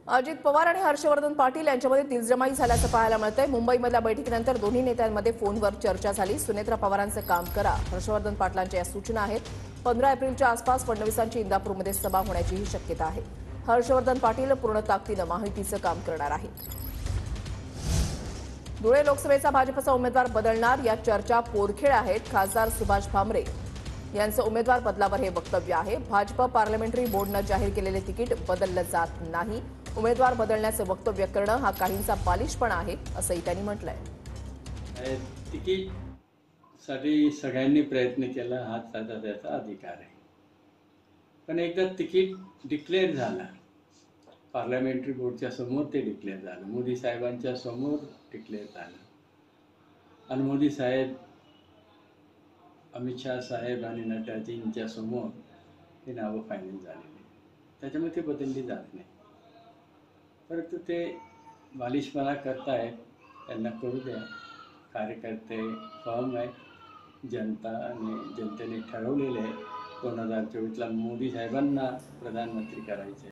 अजित पवार आणि हर्षवर्धन पाटील यांच्यामध्ये दिलजमाई झाल्याचं पाहायला मिळतंय। मुंबईमधल्या बैठकीनंतर दोन्ही नेत्यांमध्ये फोनवर चर्चा झाली। सुनेत्रा पवारांचं काम करा, हर्षवर्धन पाटलांच्या या सूचना आहेत। 15 एप्रिलच्या आसपास फडणवीसांची इंदापूरमध्ये सभा होण्याचीही शक्यता आहे। हर्षवर्धन पाटील पूर्ण ताकदीनं माहितीचं काम करणार आहेत। धुळे लोकसभेचा भाजपचा उमेदवार बदलणार, या चर्चा पोरखेड आहेत। खासदार सुभाष भामरे यांचं उमेदवार बदलावर हे वक्तव्य आहे। भाजप पार्लमेंटरी बोर्डनं जाहीर केलेले तिकीट बदललं जात नाही। उमेदवार बदलण्याचं वक्तव्य करणं हा काहींचा बालिशपणा आहे, असंही त्यांनी म्हटलंय। तिकीटसाठी सगळ्यांनी प्रयत्न केला, हा त्याचा अधिकार आहे। पण एकदा तिकीट डिक्लेअर झालं, पार्लमेंटरी बोर्डच्या समोर ते डिक्लेअर झालं, मोदी साहेबांच्या समोर डिक्लेअर झालं, आणि मोदी साहेब, अमित शाह साहेब आणि नड्डाजींच्या समोर हे नावं फायनल झालेली, त्याच्यामुळे ते बदलली जात नाही। परंतु ते बालिशपणा करतायत, त्यांना करू द्या। कार्यकर्ते फर्म आहेत, जनता आणि जनतेने ठरवलेले आहे 2024ला मोदी साहेबांना प्रधानमंत्री करायचे।